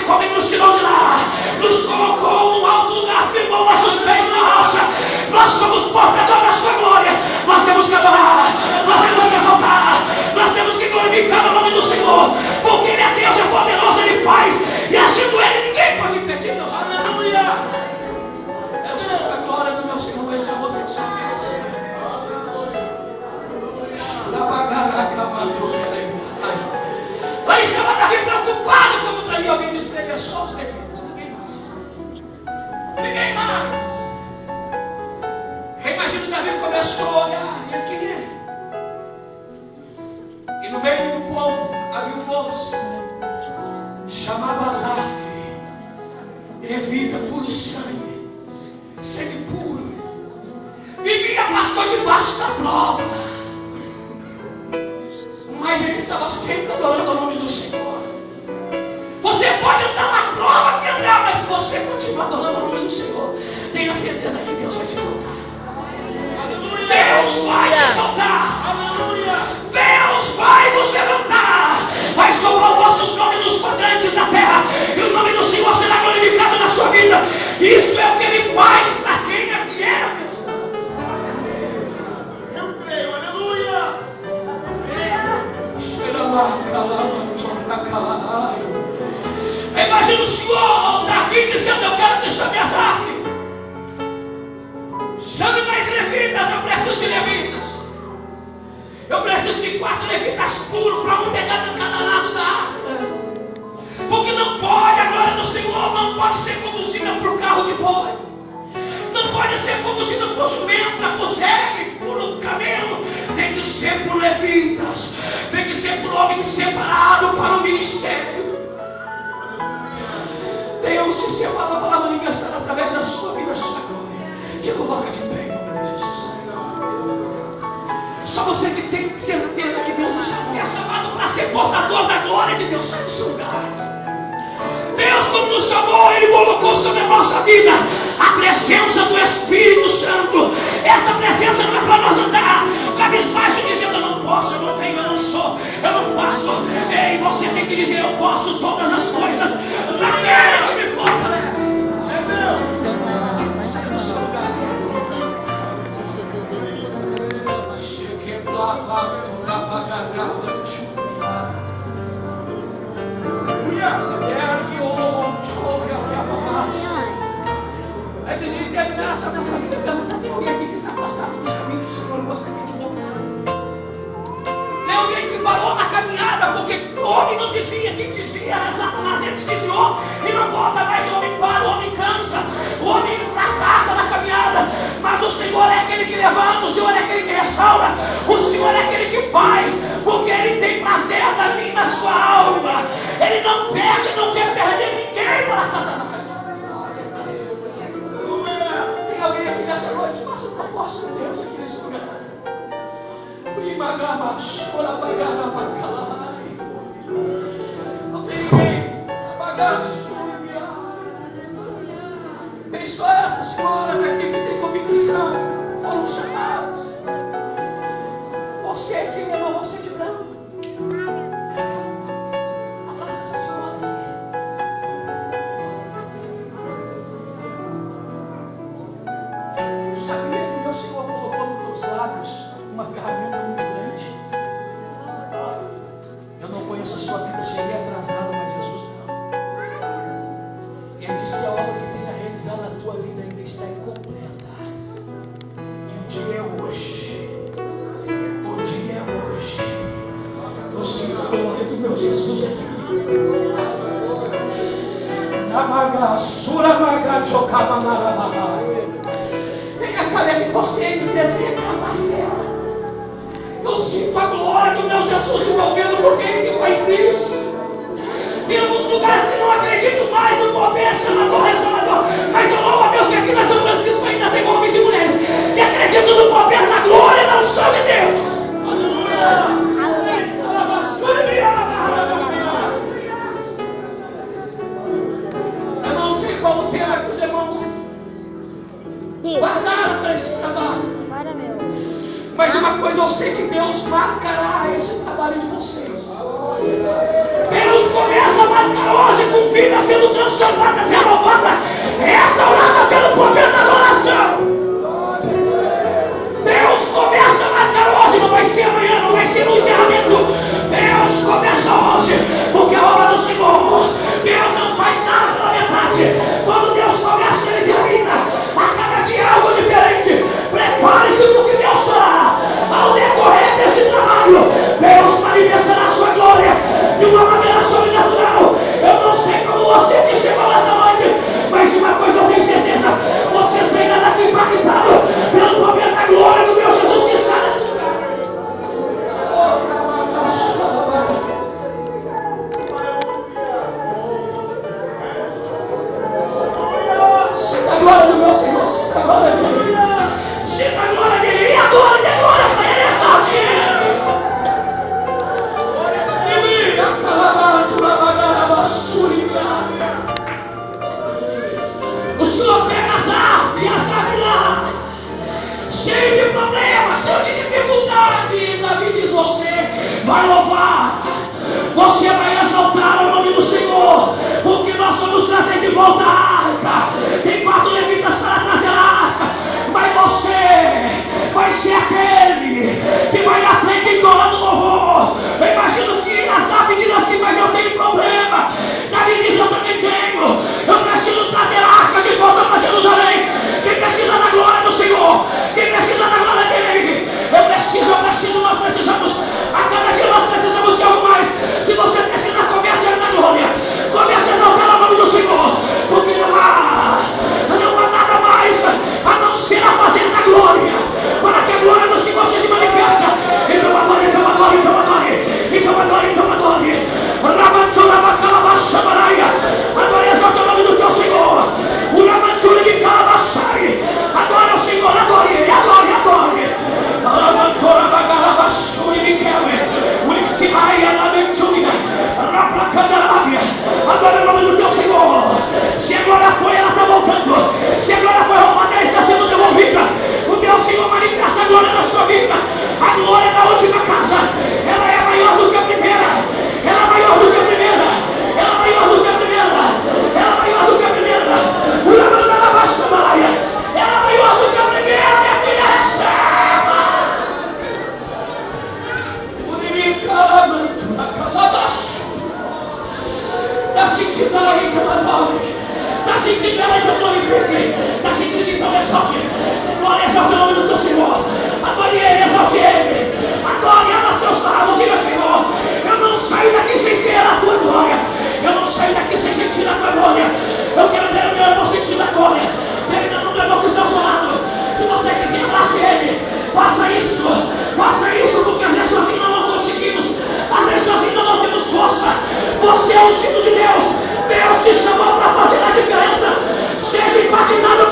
Mas como Ele nos tirou de lá, nos colocou num alto lugar, firmou nossos pés na rocha, nós somos portadores da sua glória. Nós temos que adorar, nós temos que exaltar, nós temos que glorificar o nome do Senhor, porque Ele é Deus, é poderoso, Ele faz, e agindo Ele, ninguém pode impedir. Deus, aleluia! É o Senhor da glória do meu Senhor, vai dizer a outra pessoa. Aí estava Davi preocupado como traria. Alguém disse para ele: é só os levitas, ninguém mais. Ninguém mais. Imagina que Davi começou a olhar e ele queria. E no meio do povo havia um moço chamado Asaf, levita, puro sangue puro, vivia, pastor, debaixo da prova, mas ele estava sempre adorando o nome do Senhor. Você pode andar na prova que andar, mas se você continuar adorando o nome do Senhor, tenha certeza que Deus vai te exaltar. Deus vai te exaltar. Deus vai nos levantar. Vai sobrar os vossos nomes nos quadrantes da terra, e o nome do Senhor será glorificado na sua vida. Isso é o que Ele faz para quem é fiel. Eu creio, aleluia. Imagina o Senhor Davi dizendo: eu quero que chame Asaf, chame mais levitas, eu preciso de levitas, eu preciso de 4 levitas puros para um pegar de cada lado da arca, porque não pode, a glória do Senhor não pode ser conduzida por carro de boi, não pode ser conduzida por jumenta, por jegue, por camelo, tem que ser por levitas, tem que ser por homem separado para o ministério. Deus te separou para manifestar através da sua vida a sua glória. Te coloca de pé em nome de Jesus. Só você que tem certeza que Deus já foi chamado para ser portador da glória de Deus. Sai do seu lugar. Deus, quando nos chamou, Ele colocou sobre a nossa vida a presença do Espírito Santo. Essa presença não é para nós andar cabisbaixo dizendo: eu não posso, eu não tenho, eu não sou, eu não faço. Ei, você tem que dizer: eu posso todas as coisas naquele que me fortalece. É meu. Sai do seu lugar. Aí tem gente que terminar essa pergunta: tem alguém aqui que está afastado dos caminhos do Senhor? Eu gostaria de voltar. Tem alguém que parou na caminhada, porque o homem não desvia, quem desvia é Satanás. Esse desviou e não volta mais. O homem para, o homem cansa, o homem fracassa na caminhada, mas o Senhor é aquele que levanta, o Senhor é aquele que restaura, o Senhor é aquele que faz, porque Ele tem prazer na minha, na sua alma. Ele não perde, Ele não quer perder ninguém para Satanás. Tem alguém aqui nessa noite? Faça o propósito de Deus aqui nesse lugar. Não tem ninguém apagado sua enviada. Tem só essas senhoras aqui que tem convicção, foram chamadas. Você que levou você de branco. Abraça essa senhora aqui. Tu sabia que meu Senhor colocou nos meus lábios uma ferramenta muito grande? Eu não conheço a sua vida, cheguei atrasado, mas Jesus não. Ele disse que a obra que tem a realizar na tua vida ainda está incompleta. E o dia é hoje. O dia é hoje. Eu sinto a glória do meu Jesus aqui. Venha cá, que você entre dentro e reclamar, Senhor. Eu sinto a glória do meu Jesus envolvendo, porque Ele que faz isso. Tem alguns lugares que não acredito mais no poder sanador, restaurador, mas eu louvo a Deus que aqui na São Francisco ainda tem homens e mulheres que acreditam no poder, na glória e na unção de Deus. Aleluia! Eu não sei qual o tema que os irmãos guardaram para esse trabalho. Mas uma coisa eu sei, que Deus marcará esse trabalho de vocês. Deus começa a arrancar hoje com vidas sendo transformadas, renovadas, restauradas pelo poder da adoração. Deus começa a marcar hoje, não vai ser amanhã, não vai ser no encerramento. Deus começa hoje, porque a obra do Senhor, Deus não faz nada pela metade. Quando Deus começa, Ele termina. A cada dia algo diferente. Prepare-se porque Deus fará. Ao decorrer desse trabalho, Deus manifestará a sua glória de uma maneira sobrenatural. Eu não sei como você que chegou nessa noite, mas uma coisa eu tenho certeza: você sairá daqui impactado pelo poder da glória do meu Jesus que está nesse lugar. Sinta a glória do meu Senhor, sinta a glória dele. Sinta a glória dele. E a glória de glória para ele, exalte ele. O Senhor pega as aves e as aves lá, cheio de problemas, cheio de dificuldade. Davi diz: você vai louvar, você vai exaltar o nome do Senhor, porque nós vamos trazer de volta a arca. Tem 4 levitas para trazer a arca, mas você vai ser aquele que vai na frente entoando louvor. Eu imagino que Asaf diz assim: mas eu tenho problema. Davi diz: eu também tenho. Eu preciso trazer a arca de volta para Jerusalém. Quem precisa da glória do Senhor? Quem precisa da glória dele? Eu preciso, nós precisamos. A cada dia nós precisamos de algo mais. Se você precisa, comece a ir na glória. Comece a exaltar o nome do Senhor, porque não há nada mais a não ser a fazer da glória, para que a glória do Senhor seja manifesta. Então a glória, então a glória, então a glória, então a glória, então a glória. Agora exalta o nome do teu Senhor. O Ramanchura de Calabassai. Agora o Senhor, a glória, a glória, a glória. Alamantora Bagalabassuri Miquel. O Iximai, a Lamentúria. Raplacandarábia. Agora o nome do teu Senhor. Se a glória foi, ela está voltando. Se a glória foi roubada, ela está sendo devolvida. O teu Senhor manifesta a glória na sua vida. A glória da última casa, ela é maior do que a primeira. Ela é maior do que a primeira. Ela é maior do que a primeira. Ela é maior do que a primeira. O Lamanda da Basta Malaia. Ela é maior do que a primeira. Minha filha, receba. O inimigo está sentindo ela aí, camarada. Está sentindo ela aí, camarada. Está sentindo então, exalte. Glória, exalte o nome do teu Senhor. Adore ele, exalte ele. Adore, ama seus lábios, diga: Senhor, eu não saio daqui sem ser a tua glória. Eu não saio daqui sem sentir a tua glória. Eu quero ver o meu irmão sentir a glória. Terminando o meu irmão que está sonando. Se você quiser, abrace ele. Faça isso, porque às vezes sozinho nós não conseguimos. Às vezes sozinho nós não temos força. Você é o filho de Deus. Deus te chamou para fazer a diferença. Seja impactado